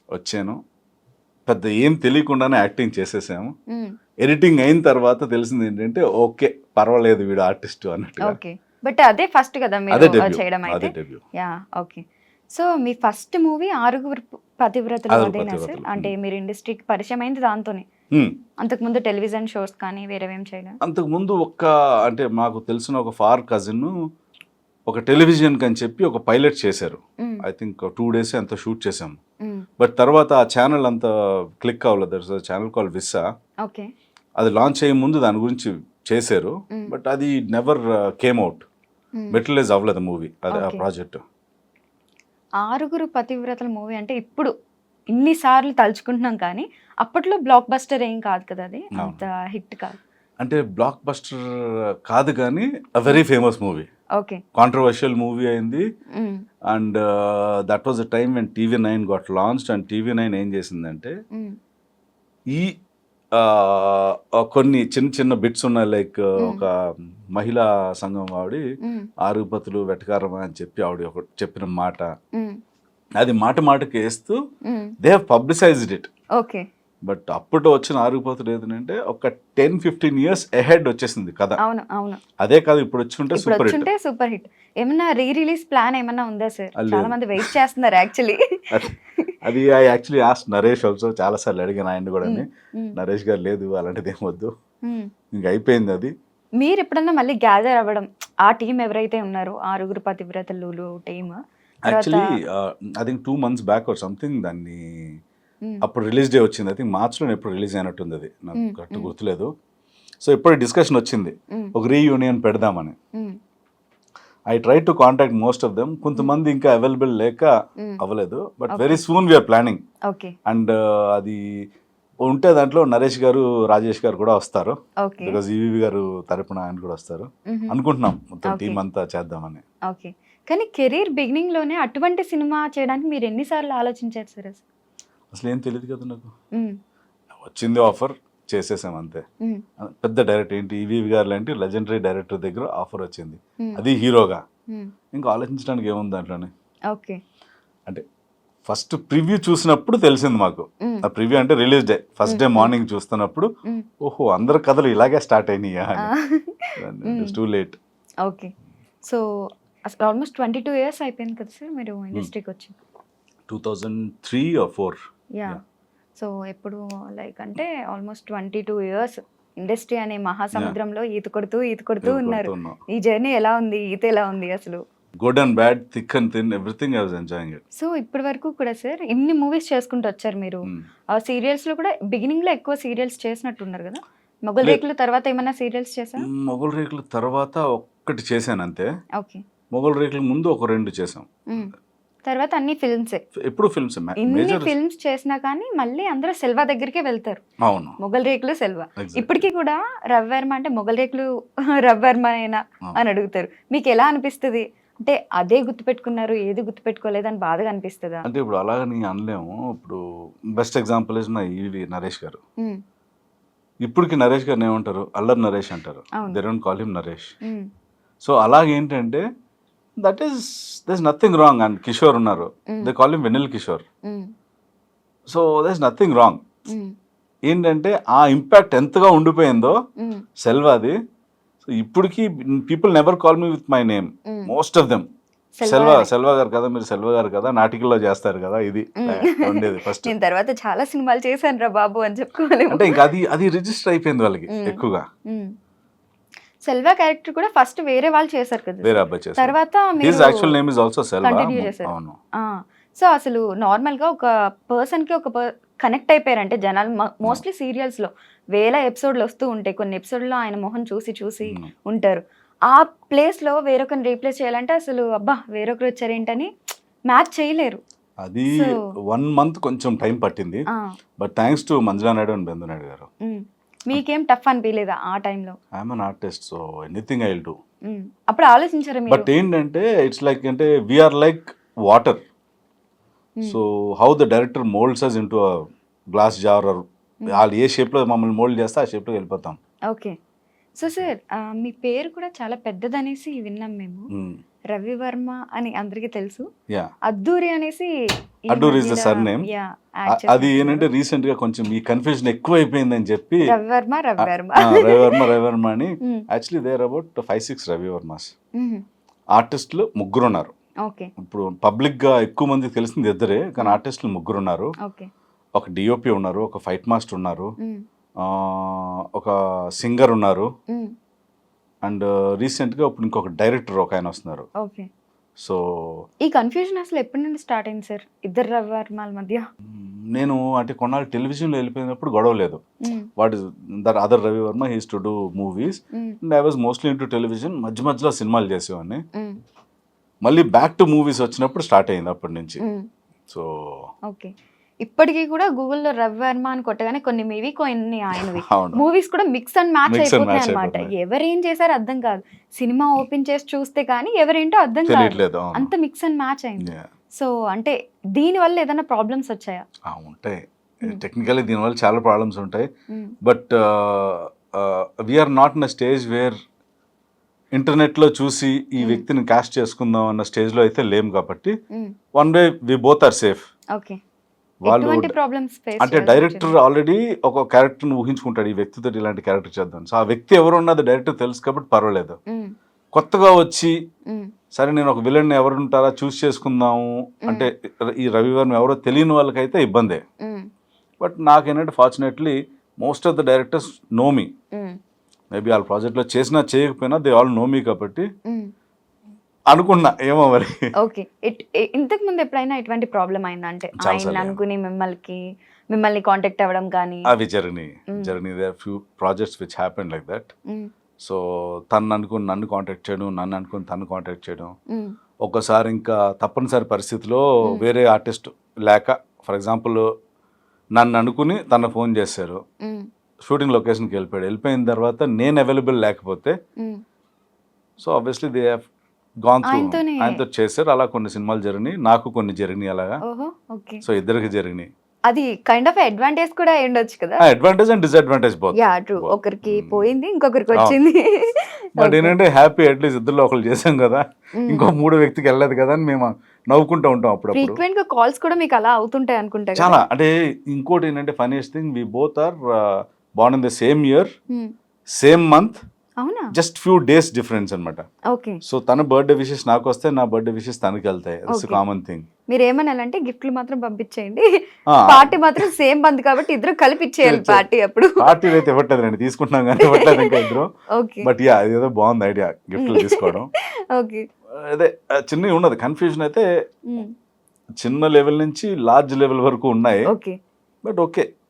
వచ్చాను. పెద్ద ఏం తెలియకుండానే యాక్టింగ్ చేసేసాము. మ్మ్. ఎడిటింగ్ అయిన తర్వాత తెలిసింది ఏంటంటే ఓకే పర్వాలేదు వీడు ఆర్టిస్ట్ అన్నట్టుగా. ఓకే, బట్ అదే ఫస్ట్ కదా అదే మీరు డెబ్యూ, చేయడం అదే అయితే. డెబ్యూ. Yeah, okay. సో మీ ఫస్ట్ మూవీ ఆరుగురు పతివ్రతలు ఆరుగురు అదేనా సార్? పతివ్రతలు. అంటే మీరు ఇండస్ట్రీకి పరిచయం అయింది దాంతోనే. అంతకుముందు టెలివిజన్ షోస్ కానీ వేరేవేం చేయలేదు? అంతకుముందు అంటే మాకు తెలిసిన ఒక ఫార్ కజిన్ ఒక టెలివిజన్కి అని చెప్పి ఒక పైలట్ చేశారు. ఐ థింక్ 2 days అంత షూట్ చేసాము. బట్ తర్వాత ఆ ఛానల్ అంత క్లిక్ అవ్వలేదు. That's channel call విస్సా. ఓకే. అది లాంచ్ అయ్యే ముందు దాని గురించి చేశారు. బట్ అది నెవర్ కేమ్ అవుట్, మెటీరియలైజ్ అవ్వలేదు మూవీ, అది ఆ Okay. ప్రాజెక్ట్. ఆరుగురు పతివ్రతల మూవీ అంటే ఇప్పుడు ఇన్నిసార్లు తలుచుకుంటున్నాం కానీ అప్పట్లో బ్లాక్ బస్టర్ ఏం కాదు కదా, అది అంత హిట్ కాదు. అంటే బ్లాక్ బస్టర్ కాదు కానీ very famous movie, okay. Controversial movie అయింది. And that was the time when TV9 got launched. And TV9 ఏం చేసిందంటే ఈ కొన్ని చిన్న చిన్న బిట్స్ ఉన్నాయి, లైక్ ఒక మహిళా సంఘం ఆవిడ ఆరుగుపతులు వెటకారమా అని చెప్పి ఆవిడ ఒక చెప్పిన మాట, అది మాట మాటకి వేస్తూ they have publicised it. Okay. But అప్పుడు వచ్చిన ఆరుగుపతులు ఏదంటే ఒక 10-15 years అహెడ్ వచ్చేసింది కథ. అవును అవును. అదే కాదు ఇప్పుడు వచ్చుంటే ఇప్పుడు సూపర్ హిట్. వచ్చుంటే సూపర్ హిట్. ఏమన్నా రిలీజ్ ప్లాన్ ఏమన్నా ఉందా సార్? లేదు. చాలా మంది వెయిట్ చేస్తున్నారు యాక్చువల్లీ. అది I actually ask Naresh also, చాలా సార్లు అడిగాను ఆయన కూడా. నరేష్ గారు లేదు అలాంటిది ఏం వద్దు, ఇంక అయిపోయింది అది. మీరు ఎప్పుడన్నా మళ్ళీ గ్యాదర్ అవ్వడం, ఆ టీం ఎవరైతే ఉన్నారో ఆరుగురు పతివ్రతలు team actually I think 2 months back or something దాన్ని అప్పుడు రిలీజ్ డే వచ్చింది. ఐ థింక్ మార్చ్లో ఎప్పుడు రిలీజ్ అయినట్టుంది, అది నాకు కరెక్ట్ గుర్తులేదు. సో ఎప్పుడు డిస్కషన్ వచ్చింది ఒక రీయూనియన్ పెడదామని. I try to contact most of them. కొంతమంది ఇంకా అవైలబుల్ లేక అవ్వలేదు, but very soon we're planning. Okay. And అది ఉంటే దాంట్లో నరేష్ గారు, రాజేష్ గారు కూడా వస్తారు, ఓకే. బికాజ్ ఈవీవి గారు తరపున ఆయన కూడా వస్తారు అనుకుంటున్నాం. మొత్తం టీం అంతా చేద్దామని. ఓకే. కానీ కెరీర్ బిగినింగ్ లోనే అటువంటి సినిమా చేయడానికి మీరు ఎన్నిసార్లు ఆలోచించారు సార్? అసలు ఏం తెలియదు కదా నాకు, వచ్చింది ఆఫర్ చేసేసాం అంతే. పెద్ద డైరెక్టర్ ఏంటి ఈవీవి గారు లాంటి లెజెండరీ డైరెక్టర్ దగ్గర ఆఫర్ వచ్చింది, అది హీరోగా. ఇంకా ఆలోచించడానికి ఏముంది దాంట్లోనే. ఓకే. అంటే ఫస్ట్ ప్రివ్యూ చూసినప్పుడు తెలిసింది మాకు. ఆ ప్రివ్యూ అంటే release day first day morning చూస్తున్నప్పుడు ఓహో అందరి కథలు ఇలాగే స్టార్ట్ అయినాయా అని. Too late. ఓకే. సో అసలు ఆల్మోస్ట్ 22 years అయిపోయింది కదా సార్ మీరు ఇండస్ట్రీకి వచ్చి? 2003 or 4. యా. సో ఎప్పుడు లైక్ అంటే ఆల్మోస్ట్ 22 years ఇండస్ట్రీ అనే మహాసముద్రంలో ఈత కొడుతూ ఉన్నారు. ఈ జర్నీ ఎలా ఉంది? ఈత ఎలా ఉంది అసలు? Good and bad, thick and thin, everything I was enjoying it. So ఇప్పటి వరకు కూడా సార్ ఇన్ని మూవీస్ చేసుకుంటూ వచ్చారు మీరు. ఆ సీరియల్స్ లో కూడా బిగినింగ్ లో ఎక్కువ సీరియల్స్ చేసినట్టున్నారు కదా. మొగల్ రేకుల తర్వాత ఏమైనా సీరియల్స్ చేశారు? మొగల్ రేకుల తర్వాత ఒక్కటి చేశాను అంతే. ఓకే. మొగల్ రేకుల ముందు ఒక 2 చేసాం, తర్వాత అన్ని ఫిల్మ్సే. ఎప్పుడు ఫిల్మ్స్. ఇన్ని ఫిల్మ్స్ చేసినా కానీ మళ్ళీ అందరూ సెల్వా దగ్గరికే వెళ్తారు. అవును, మొగల్ రేకులు సెల్వా. ఇప్పటికీ కూడా రవివర్మ అంటే మొగల్ రేకులు రవివర్మనేనా అని అడుగుతారు. మీకు ఎలా అనిపిస్తుంది? అంటే అదే గుర్తుపెట్టుకున్నారు, ఏది గుర్తుపెట్టుకోలేదని బాధగా అనిపిస్తుందా? అంటే ఇప్పుడు అలాగని అనలేము. ఇప్పుడు best example is my EV Naresh garu. ఇప్పటికి నరేష్ గారిని ఏమంటారు? అల్లరి నరేష్ అంటారు, they don't call him Naresh. So అలాగేంటంటే that is nothing wrong. And Kishore ఉన్నారు, they call him Vennela Kishore. So there is nothing wrong. ఏంటంటే ఆ ఇంపాక్ట్ ఎంతగా ఉండిపోయిందో సెల్వాది. సో ఇప్పటికి people never call me with my name, most of them Selva garu కదా, మీరు సెల్వా గారు కదా, నాటికల్లో చేస్తారు కదా, ఇది ఉండేది ఫస్ట్. నేను తర్వాత చాలా సినిమాలు చేశాను రా బాబు అని చెప్పుకోవాలి. అంటే ఇంకా అది రిజిస్టర్ అయిపోయింది వాళ్ళకి ఎక్కువగా. సెల్వా క్యారెక్టర్ కూడా ఫస్ట్ వేరే వాళ్ళు చేశారు కదా, వేరే అబ్బాయి చేశారు. తర్వాత his actual name is also Selva. Continue చేశారు. అవును. సో అసలు నార్మల్ గా ఒక పర్సన్ కి ఒక కనెక్ట్ అయిపోయారంటే జనాలు, మోస్ట్లీ సీరియల్స్ లో వేల ఎపిసోడ్లు వస్తూ ఉంటాయి, కొన్ని ఎపిసోడ్లో ఆయన మొహం చూసి ఉంటారు. ఆ ప్లేస్ లో వేరొకరిని రీప్లేస్ చేయాలంటే అసలు అబ్బా వేరొకరు వచ్చారేంటని మ్యాచ్ చేయలేరు. అది 1 month కొంచెం టైం పట్టింది, but thanks to Manjula Naidu and Bendu Naidu garu. మీకేం టఫ్ అనిపించలేదా ఆ టైంలో? I'm an artist, so anything I will do. అప్పుడు ఆలోచించారా మీరు? బట్ ఏంటంటే ఇట్స్ లైక్ అంటే we're like water. So how the director moulds us into a glass jar, వాళ్ళు ఏ షేప్లో మమ్మల్ని మోల్డ్ చేస్తే ఆ షేప్లో వెళ్ళిపోతాం. ఓకే. సో సార్ మీ పేరు కూడా చాలా పెద్దదనేసి విన్నాం మేము. రవివర్మ అని అందరికీ తెలుసు, అద్దూరి అనేసి అడ్డూర్ ఇస్ ద సర్నేమ్. అది ఏంటంటే రీసెంట్ గా కొంచెం ఈ కన్ఫ్యూజన్ ఎక్కువ అయిపోయిందని చెప్పి రవివర్మ అని యాక్చువల్లీ దేర్ అబౌట్ 5-6 రవివర్మస్. ఆర్టిస్టులు 3 ఉన్నారు. ఇప్పుడు పబ్లిక్ గా ఎక్కువ మందికి తెలిసింది 2, కానీ ఆర్టిస్టులు 3 ఉన్నారు. ఒక డిఓపి ఉన్నారు, ఒక ఫైట్ మాస్టర్ ఉన్నారు, ఒక సింగర్ ఉన్నారు, అండ్ రీసెంట్ గా ఇప్పుడు ఇంకొక డైరెక్టర్ ఒక ఆయన వస్తున్నారు. సో ఈ కన్ఫ్యూజన్ అసలు ఎప్పటి నుండి స్టార్ట్ అయింది సార్ ఇద్దరు రవివర్మల మధ్య? నేను అంటే కొన్నాళ్ళు టెలివిజన్లో వెళ్ళిపోయినప్పుడు గొడవ లేదు. What is that other Ravi Varma, he's to do movies and I was mostly into television. మధ్యలో సినిమాలు చేసేవాడిని. మళ్ళీ బ్యాక్ టు మూవీస్ వచ్చినప్పుడు స్టార్ట్ అయింది అప్పటి నుంచి. సో ఓకే, ఇప్పటికీ కూడా గూగుల్లో రవివర్మ అని కొట్టగానే కొన్ని మీవి కొన్ని ఆయనవి మూవీస్ కూడా మిక్స్ అండ్ మ్యాచ్ అయిపోతాయి అనమాట. ఎవరేం చేశారు అర్థం కాదు. సినిమా ఓపెన్ చేసి చూస్తే కానీ ఎవరేంటో అర్థం కాదు, అంత మిక్స్ అండ్ మ్యాచ్ అయింది. సో అంటే దీని వల్ల ఏదైనా ప్రాబ్లమ్స్ వచ్చాయా? ఉంటాయి, టెక్నికల్లీ దీనివల్ల చాలా ప్రాబ్లమ్స్ ఉంటాయి. But we're not in a stage where ఇంటర్నెట్లో చూసి ఈ వ్యక్తిని కాస్ట్ చేసుకుందాం అన్న స్టేజ్లో అయితే లేము. కాబట్టి one way we both are safe. వాళ్ళు అంటే డైరెక్టర్ ఆల్రెడీ ఒక క్యారెక్టర్ని ఊహించుకుంటాడు, ఈ వ్యక్తితో ఇలాంటి క్యారెక్టర్ చేద్దాం. సో ఆ వ్యక్తి ఎవరు ఉన్నది డైరెక్టర్ తెలుసు కాబట్టి పర్వాలేదు. కొత్తగా వచ్చి సరే నేను ఒక విలన్ ఎవరు ఉంటారా చూస్ చేసుకుందాము అంటే ఈ రవివర్మ ఎవరో తెలియని వాళ్ళకైతే ఇబ్బందే. బట్ నాకేంటంటే fortunately most of the directors know me. Maybe వాళ్ళ ప్రాజెక్ట్లో చేసినా చేయకపోయినా దే ఆల్ నో మీ కాబట్టి అనుకున్నా ఏమో మరి. ఓకే, ఇంతకు ముందు ఎప్పుడైనా ఇటువంటి ప్రాబ్లం అయిందంటే ఆయన అనుకుని మిమ్మల్ని కాంటాక్ట్ అవ్వడం కానీ? అవి జరిగినాయి there few projects which happen like that. So తను అనుకుని నన్ను కాంటాక్ట్ చేయడం, నన్ను అనుకుని తను కాంటాక్ట్ చేయడం. ఒక్కసారి ఇంకా తప్పనిసరి పరిస్థితిలో వేరే ఆర్టిస్ట్ లేక, ఫర్ ఎగ్జాంపుల్ నన్ను అనుకుని తన ఫోన్ చేశారు, షూటింగ్ లొకేషన్కి వెళ్ళిపోయిన తర్వాత నేను అవైలబుల్ లేకపోతే so obviously they have gone through ఆయనతో చేశారు. అలా కొన్ని సినిమాలు జరిగినాయి, నాకు కొన్ని జరిగినాయి అలాగా. సో ఇద్దరికి జరిగినాయి. అది కైండ్ ఆఫ్ అడ్వాంటేజ్ కూడా ఉండొచ్చు కదా? Advantage and disadvantage both. Yeah true, ఒకరికి పోయింది ఇంకొకరికి వచ్చింది. బట్ ఏంటంటే హ్యాపీ అట్లీస్ట్ ఇద్దరు ఒకరు చేసాం కదా, ఇంకో 3 వ్యక్తికి వెళ్ళలేదు కదా అని మేము నవ్వుకుంటూ ఉంటాం. అప్పుడు ఫ్రీక్వెంట్ గా కాల్స్ కూడా మీకు అలా అవుతుంటాయి అనుకుంటా చాలా. అంటే ఇంకోటి ఏంటంటే funniest thing, we both are born in the same year, same month, just few days difference అన్నమాట. ఓకే, సో తన బర్త్డే విషెస్ నాకు వస్తాయి, నా బర్త్డే విషెస్ తనకి వెళ్తాయి. It's common thing. మీరు ఏమనాలంటే గిఫ్ట్లు మాత్రం పంపించేయండి, పార్టీ మాత్రం సేమ్ బంద్ కాబట్టి ఇద్దరు కలిపి ఇచ్చేయాలి పార్టీ. అప్పుడు పార్టీ అయితే ఇవ్వట్లేదు అండి, తీసుకుంటున్నాం కానీ ఇవ్వట్లేదు ఇంకా ఇద్దరు. బట్ యా అదేదో బాగుంది ఐడియా గిఫ్ట్లు తీసుకోవడం. ఓకే, అదే చిన్నవి ఉన్నది కన్ఫ్యూజన్ అయితే చిన్న లెవెల్ నుంచి లార్జ్ లెవెల్ వరకు ఉన్నాయి. But okay